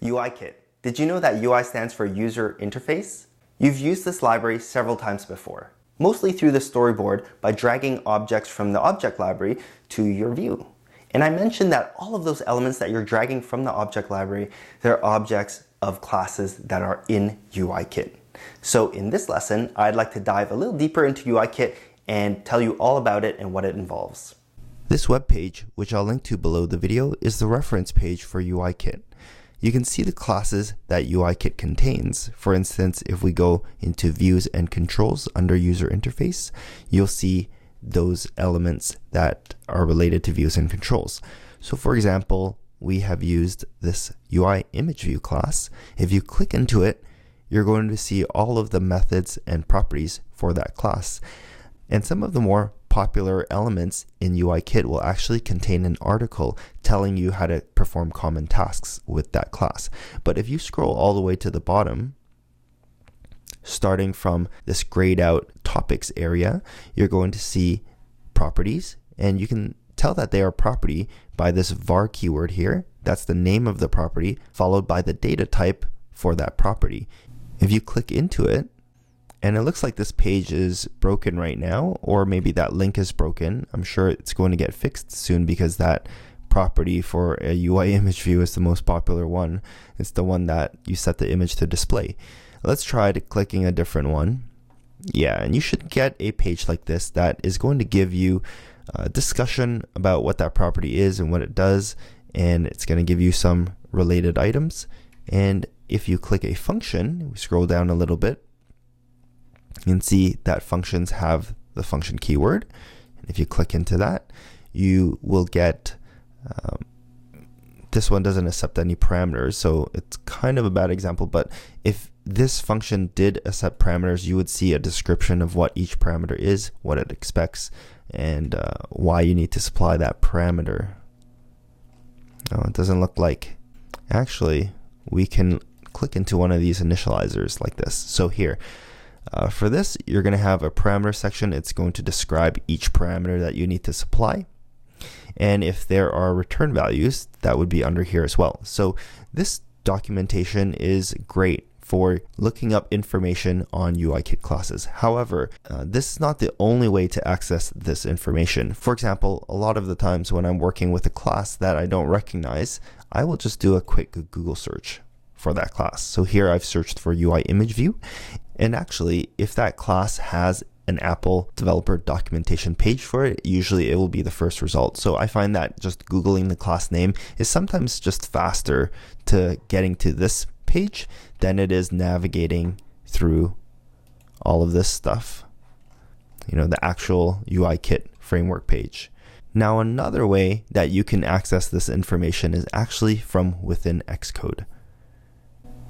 UIKit. Did you know that UI stands for User Interface? You've used this library several times before, mostly through the storyboard by dragging objects from the object library to your view. And I mentioned that all of those elements that you're dragging from the object library, they're objects of classes that are in UIKit. So in this lesson, I'd like to dive a little deeper into UIKit and tell you all about it and what it involves. This web page, which I'll link to below the video, is the reference page for UIKit. You can see the classes that UIKit contains. For instance, if we go into Views and Controls under User Interface, you'll see those elements that are related to views and controls. So for example, we have used this UI image view class. If you click into it, you're going to see all of the methods and properties for that class. And some of the more popular elements in UIKit will actually contain an article telling you how to perform common tasks with that class. But if you scroll all the way to the bottom, starting from this grayed out topics area, you're going to see properties, and you can tell that they are property by this var keyword here. That's the name of the property, followed by the data type for that property. If you click into it, and it looks like this page is broken right now, or maybe that link is broken. I'm sure it's going to get fixed soon because that property for a UI image view is the most popular one. It's the one that you set the image to display. Let's try clicking a different one. Yeah, and you should get a page like this that is going to give you a discussion about what that property is and what it does, and it's going to give you some related items. And if you click a function, we scroll down a little bit, you can see that functions have the function keyword. And if you click into that, you will get this one doesn't accept any parameters, so it's kind of a bad example, but if this function did accept parameters, you would see a description of what each parameter is, what it expects, and why you need to supply that parameter. Oh, it doesn't look like. Actually, we can click into one of these initializers like this. So here, for this, you're going to have a parameter section. It's going to describe each parameter that you need to supply. And if there are return values, that would be under here as well. So this documentation is great for looking up information on UIKit classes. However, this is not the only way to access this information. For example, a lot of the times when I'm working with a class that I don't recognize, I will just do a quick Google search for that class. So here I've searched for UI image view, and actually if that class has an Apple developer documentation page for it, usually it will be the first result. So I find that just Googling the class name is sometimes just faster to getting to this page than it is navigating through all of this stuff, the actual UIKit framework page. Now another way that you can access this information is actually from within Xcode.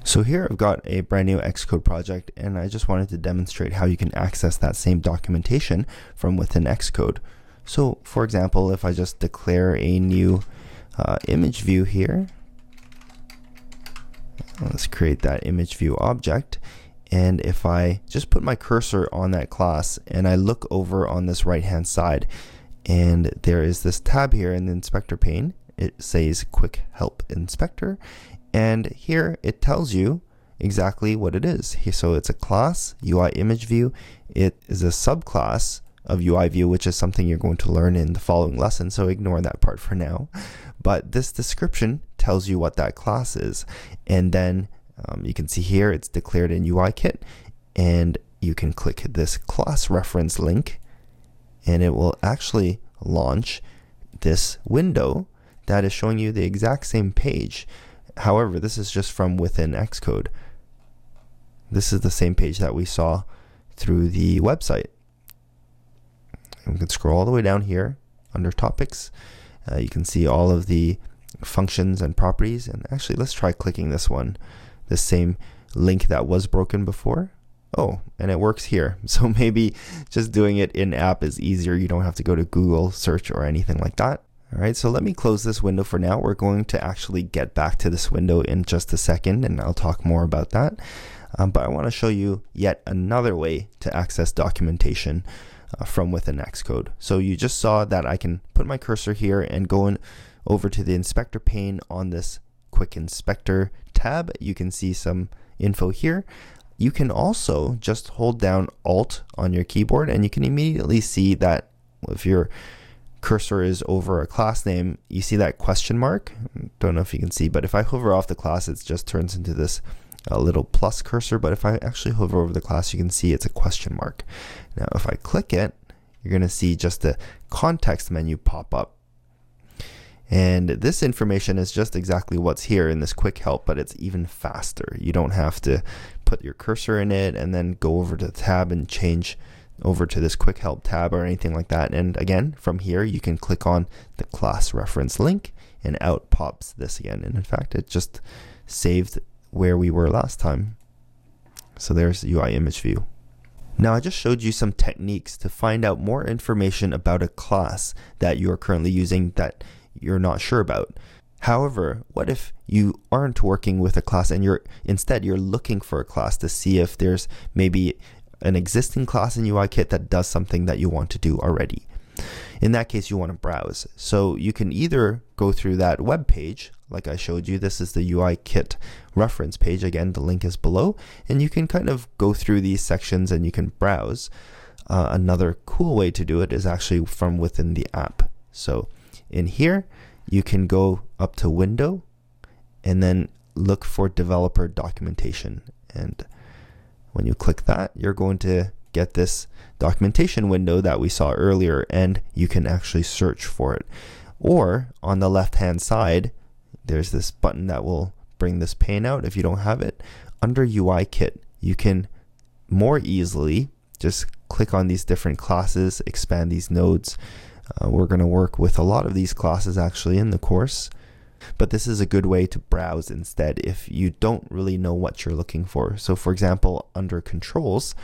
So here I've got a brand new Xcode project, and I just wanted to demonstrate how you can access that same documentation from within Xcode. So for example, if I just declare a new image view here, let's create that image view object, and if I just put my cursor on that class and I look over on this right hand side, and there is this tab here in the inspector pane, it says Quick Help Inspector. And here it tells you exactly what it is. So it's a class, UI image view. It is a subclass of UI view, which is something you're going to learn in the following lesson, so ignore that part for now. But this description tells you what that class is. And then you can see here it's declared in UIKit, and you can click this class reference link, and it will actually launch this window that is showing you the exact same page. However, this is just from within Xcode. This is the same page that we saw through the website. And we can scroll all the way down here under topics. You can see all of the functions and properties. And actually, let's try clicking this one, the same link that was broken before. Oh, and it works here. So maybe just doing it in app is easier. You don't have to go to Google search or anything like that. All right, so let me close this window for now. We're going to actually get back to this window in just a second, and I'll talk more about that. But I want to show you yet another way to access documentation from within Xcode. So you just saw that I can put my cursor here and go over to the inspector pane on this Quick Inspector tab, you can see some info here. You can also just hold down Alt on your keyboard and you can immediately see that if your cursor is over a class name, you see that question mark. Don't know if you can see, but if I hover off the class, it just turns into this little plus cursor. But if I actually hover over the class, you can see it's a question mark. Now, if I click it, you're going to see just the context menu pop up. And this information is just exactly what's here in this quick help, but it's even faster. You don't have to put your cursor in it and then go over to the tab and change over to this quick help tab or anything like that. And again, from here, you can click on the class reference link and out pops this again. And in fact, it just saved where we were last time. So there's UI image view. Now I just showed you some techniques to find out more information about a class that you are currently using that you're not sure about. However, what if you aren't working with a class and instead you're looking for a class to see if there's maybe an existing class in UIKit that does something that you want to do already? In that case, you want to browse. So you can either go through that web page, like I showed you. This is the UIKit reference page. Again, the link is below, and you can kind of go through these sections and you can browse. Another cool way to do it is actually from within the app. So in here, you can go up to Window and then look for developer documentation. And when you click that, you're going to get this documentation window that we saw earlier, and you can actually search for it. Or on the left hand side, there's this button that will bring this pane out if you don't have it. Under UIKit, you can more easily just click on these different classes, expand these nodes. We're going to work with a lot of these classes actually in the course, but this is a good way to browse instead if you don't really know what you're looking for. So for example, under controls,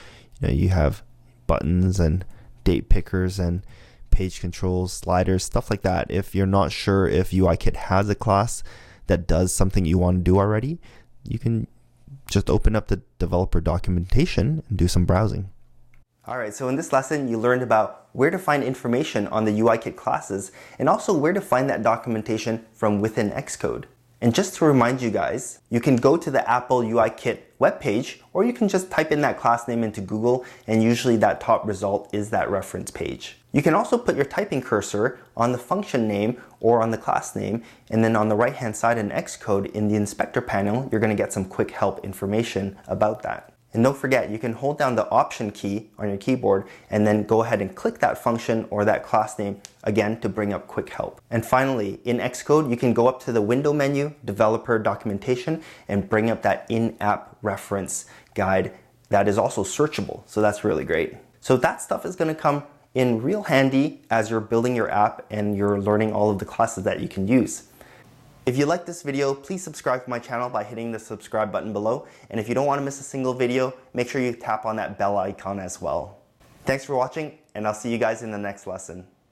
you have buttons and date pickers and page controls, sliders, stuff like that. If you're not sure if UIKit has a class that does something you want to do already, you can just open up the developer documentation and do some browsing. Alright, so in this lesson you learned about where to find information on the UIKit classes and also where to find that documentation from within Xcode. And just to remind you guys, you can go to the Apple UIKit webpage, or you can just type in that class name into Google, and usually that top result is that reference page. You can also put your typing cursor on the function name or on the class name, and then on the right hand side in Xcode in the inspector panel, you're going to get some quick help information about that. And don't forget, you can hold down the Option key on your keyboard and then go ahead and click that function or that class name again to bring up quick help. And finally, in Xcode, you can go up to the window menu, developer documentation, and bring up that in-app reference guide that is also searchable. So that's really great. So that stuff is going to come in real handy as you're building your app and you're learning all of the classes that you can use. If you like this video, please subscribe to my channel by hitting the subscribe button below. And if you don't want to miss a single video, make sure you tap on that bell icon as well. Thanks for watching, and I'll see you guys in the next lesson.